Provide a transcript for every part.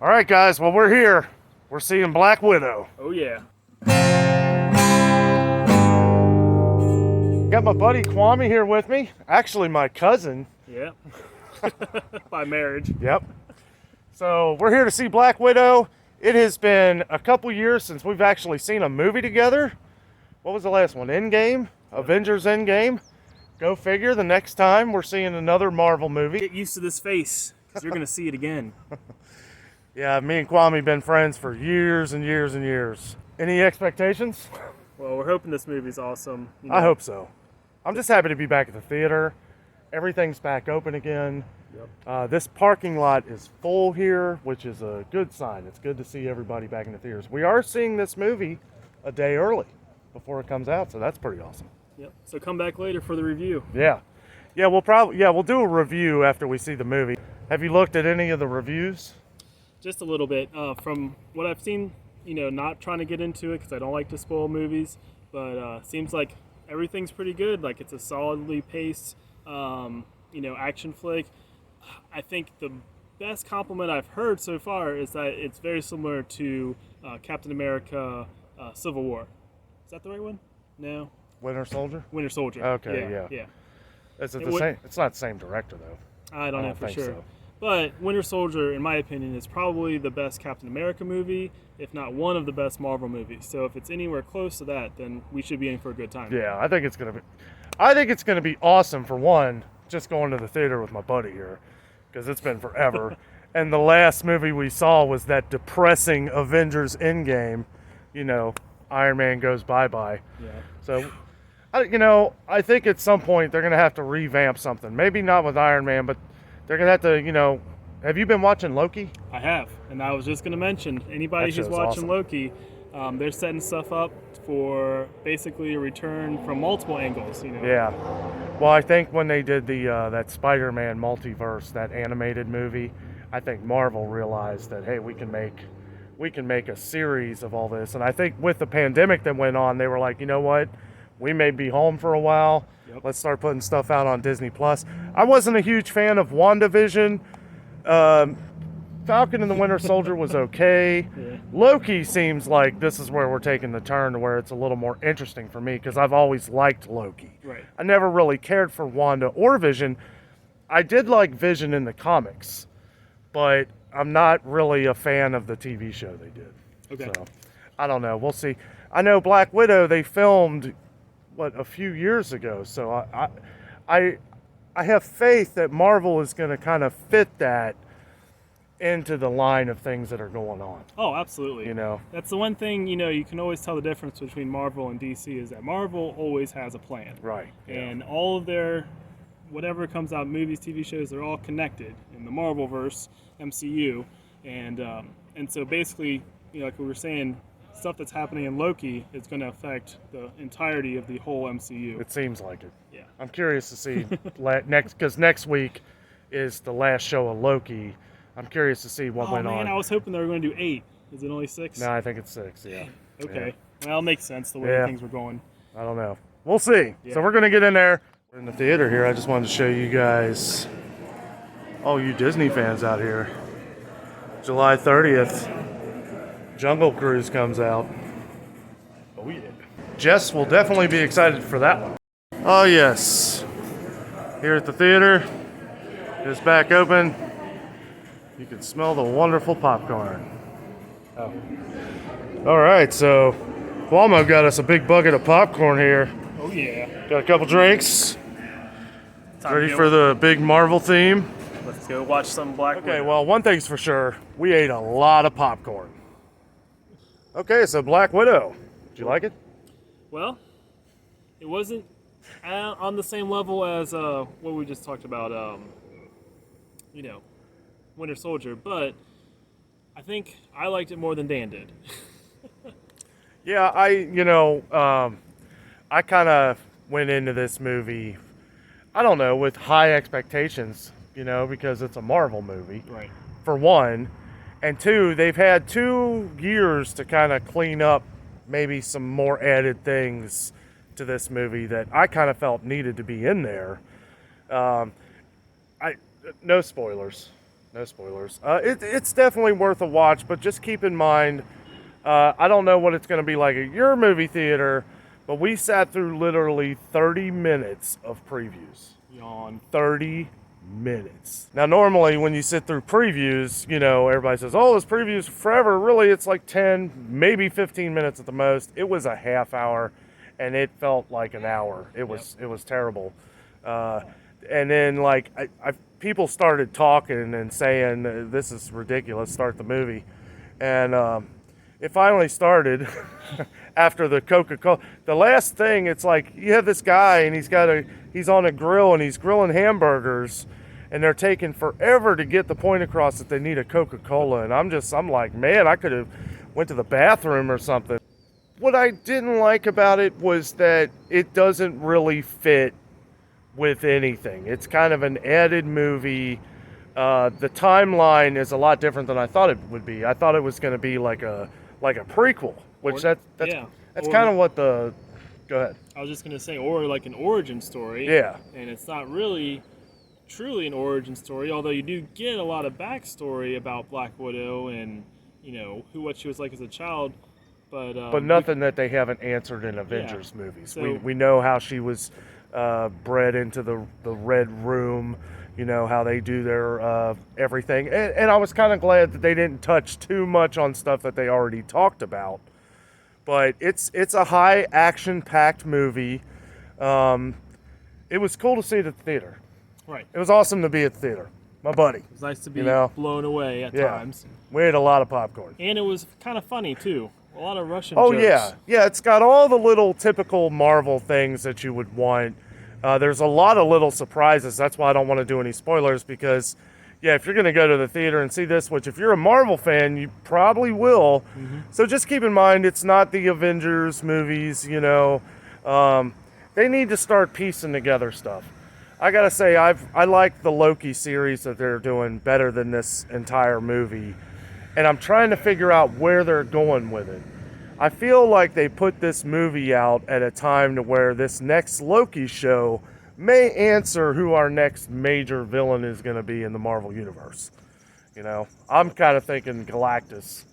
All right, guys. Well, we're here. We're seeing Black Widow. Oh yeah. Got my buddy Kwame here with me. Actually, my cousin. Yeah. By marriage. Yep. So we're here to see Black Widow. It has been a couple years since we've actually seen a movie together. What was the last one? Endgame? Avengers Endgame. Go figure, the next time we're seeing another Marvel movie. Get used to this face, because you're going to see it again. Yeah, me and Kwame been friends for years and years and years. Any expectations? Well, we're hoping this movie's awesome. You know. I hope so. I'm just happy to be back at the theater. Everything's back open again. Yep. This parking lot is full here, which is a good sign. It's good to see everybody back in the theaters. We are seeing this movie a day early before it comes out, so that's pretty awesome. Yep. So come back later for the review. Yeah. We'll do a review after we see the movie. Have you looked at any of the reviews? Just a little bit. From what I've seen, not trying to get into it because I don't like to spoil movies, but seems like everything's pretty good. Like it's a solidly paced, action flick. I think the best compliment I've heard so far is that it's very similar to Captain America: Civil War. Is that the right one? No. Winter Soldier? Winter Soldier. Okay, yeah. Is it the same? It's not the same director though. I don't know for sure. So. But Winter Soldier, in my opinion, is probably the best Captain America movie, if not one of the best Marvel movies. So if it's anywhere close to that, then we should be in for a good time. Yeah, I think it's gonna be awesome for one, just going to the theater with my buddy here, because it's been forever. And the last movie we saw was that depressing Avengers Endgame. Iron Man goes bye-bye. Yeah. So, I think at some point they're gonna have to revamp something. Maybe not with Iron Man, but they're gonna have to, have you been watching Loki? I have, and I was just gonna mention anybody who's watching awesome. Loki, they're setting stuff up for basically a return from multiple angles. Yeah. Well, I think when they did the that Spider-Man multiverse, that animated movie, I think Marvel realized that hey, we can make a series of all this. And I think with the pandemic that went on, they were like, you know what? We may be home for a while. Yep. Let's start putting stuff out on Disney Plus. I wasn't a huge fan of WandaVision. Falcon and the Winter Soldier was okay. Yeah. Loki seems like this is where we're taking the turn to where it's a little more interesting for me because I've always liked Loki. Right. I never really cared for Wanda or Vision. I did like Vision in the comics, but I'm not really a fan of the TV show they did. Okay. So, I don't know. We'll see. I know Black Widow, they filmed, a few years ago. So I have faith that Marvel is going to kind of fit that into the line of things that are going on. Oh, absolutely. That's the one thing, you can always tell the difference between Marvel and DC is that Marvel always has a plan. Right. Yeah. And all of their, whatever comes out, movies, TV shows, they're all connected in the Marvelverse, MCU. And so basically, like we were saying, stuff that's happening in Loki is going to affect the entirety of the whole MCU. It seems like it. Yeah. I'm curious to see because next week is the last show of Loki. I'm curious to see what went on. I was hoping they were going to do 8. Is it only 6? No, I think it's 6, yeah. Okay. Yeah. Well, it makes sense the way things were going. I don't know. We'll see. Yeah. So we're going to get in there. We're in the theater here. I just wanted to show you guys, all you Disney fans out here. July 30th, Jungle Cruise comes out. Oh, yeah. Jess will definitely be excited for that one. Oh, yes. Here at the theater, it's back open. You can smell the wonderful popcorn. Oh. All right, so Cuomo got us a big bucket of popcorn here. Oh, yeah. Got a couple drinks. Ready for the big Marvel theme? Let's go watch some Black Widow. Okay, well, one thing's for sure. We ate a lot of popcorn. Okay, so Black Widow. Did you like it? Well, it wasn't on the same level as what we just talked about, Winter Soldier, but I think I liked it more than Dan did. Yeah, I kind of went into this movie, I don't know, with high expectations, because it's a Marvel movie. Right. For one. And two, they've had 2 years to kind of clean up maybe some more added things to this movie that I kind of felt needed to be in there. No spoilers. No spoilers. It's definitely worth a watch, but just keep in mind, I don't know what it's going to be like at your movie theater, but we sat through literally 30 minutes of previews. Yawn. 30 minutes. Now, normally when you sit through previews, everybody says, oh, this preview's forever. Really, it's like 10, maybe 15 minutes at the most. It was a half hour, and it felt like an hour. It was terrible. And then, like, people started talking and saying, this is ridiculous, start the movie. And it finally started after the Coca-Cola. The last thing, it's like, you have this guy, and he's on a grill, and he's grilling hamburgers, and they're taking forever to get the point across that they need a Coca-Cola. And I'm like, man, I could have went to the bathroom or something. What I didn't like about it was that it doesn't really fit with anything. It's kind of an added movie. The timeline is a lot different than I thought it would be. I thought it was going to be like a prequel, which that's kind of what the. Go ahead. I was just going to say, or like an origin story. Yeah. And it's not really truly an origin story, although you do get a lot of backstory about Black Widow and what she was like as a child. But nothing that they haven't answered in Avengers movies. So, we know how she was bred into the Red Room, how they do their everything. And I was kind of glad that they didn't touch too much on stuff that they already talked about. But it's a high action-packed movie. It was cool to see it at the theater. Right. It was awesome to be at the theater. My buddy. It was nice to be blown away at times. We ate a lot of popcorn. And it was kind of funny, too. A lot of Russian jokes. Yeah. Yeah, it's got all the little typical Marvel things that you would want. There's a lot of little surprises. That's why I don't want to do any spoilers because, if you're going to go to the theater and see this, which if you're a Marvel fan, you probably will. Mm-hmm. So just keep in mind, it's not the Avengers movies, They need to start piecing together stuff. I got to say, I like the Loki series that they're doing better than this entire movie. And I'm trying to figure out where they're going with it. I feel like they put this movie out at a time to where this next Loki show may answer who our next major villain is going to be in the Marvel Universe. I'm kind of thinking Galactus.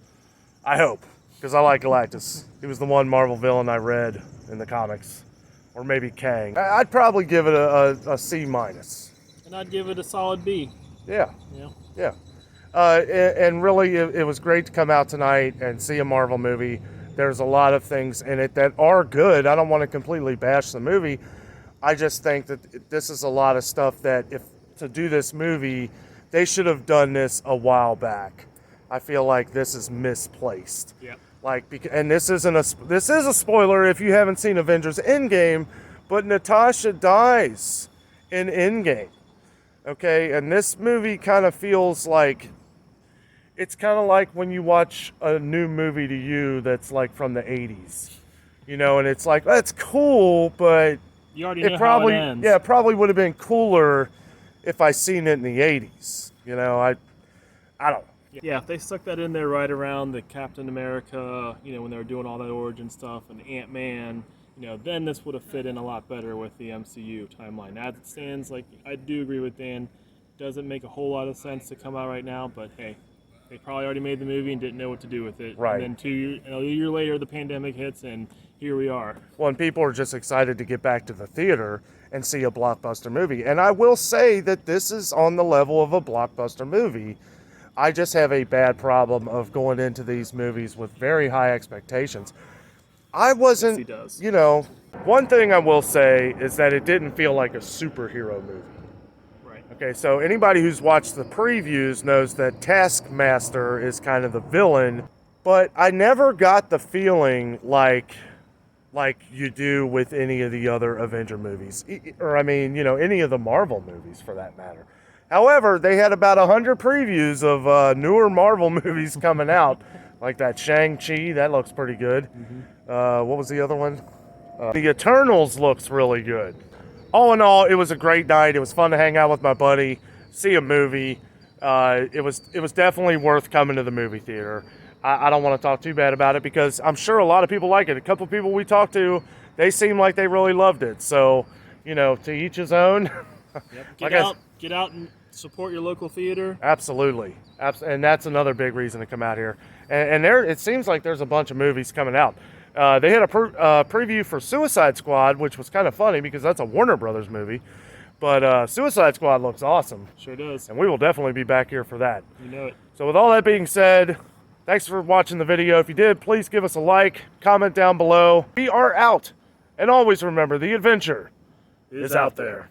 I hope, because I like Galactus. He was the one Marvel villain I read in the comics. Or maybe Kang. I'd probably give it a C-. And I'd give it a solid B. Yeah. And really, it was great to come out tonight and see a Marvel movie. There's a lot of things in it that are good. I don't want to completely bash the movie. I just think that this is a lot of stuff that if to do this movie, they should have done this a while back. I feel like this is misplaced. Yeah. And this is a spoiler if you haven't seen Avengers Endgame, but Natasha dies in Endgame. Okay, and this movie kind of feels like. It's kind of like when you watch a new movie to you that's like from the 80s, and it's like, that's cool, but you already know how it ends. Yeah, it probably would have been cooler if I seen it in the 80s. I don't. Yeah, if they stuck that in there right around the Captain America, when they were doing all that origin stuff and Ant-Man, then this would have fit in a lot better with the MCU timeline. As it stands, I do agree with Dan, doesn't make a whole lot of sense to come out right now, but hey. They probably already made the movie and didn't know what to do with it. Right. And then a year later, the pandemic hits, and here we are. Well, and people are just excited to get back to the theater and see a blockbuster movie. And I will say that this is on the level of a blockbuster movie. I just have a bad problem of going into these movies with very high expectations. I wasn't, yes, he does. One thing I will say is that it didn't feel like a superhero movie. Okay, so anybody who's watched the previews knows that Taskmaster is kind of the villain, but I never got the feeling like you do with any of the other Avenger movies, or any of the Marvel movies for that matter. However, they had about 100 previews of newer Marvel movies coming out, like that Shang-Chi, that looks pretty good. Mm-hmm. What was the other one? The Eternals looks really good. All in all, it was a great night. It was fun to hang out with my buddy, see a movie. It was definitely worth coming to the movie theater. I don't want to talk too bad about it because I'm sure a lot of people like it. A couple of people we talked to, they seem like they really loved it. So, to each his own. Yep. Get out and support your local theater. Absolutely. And that's another big reason to come out here. And there, it seems like there's a bunch of movies coming out. They had a preview for Suicide Squad, which was kind of funny because that's a Warner Brothers movie. But Suicide Squad looks awesome. Sure does. And we will definitely be back here for that. You know it. So with all that being said, thanks for watching the video. If you did, please give us a like, comment down below. We are out. And always remember, the adventure is out there.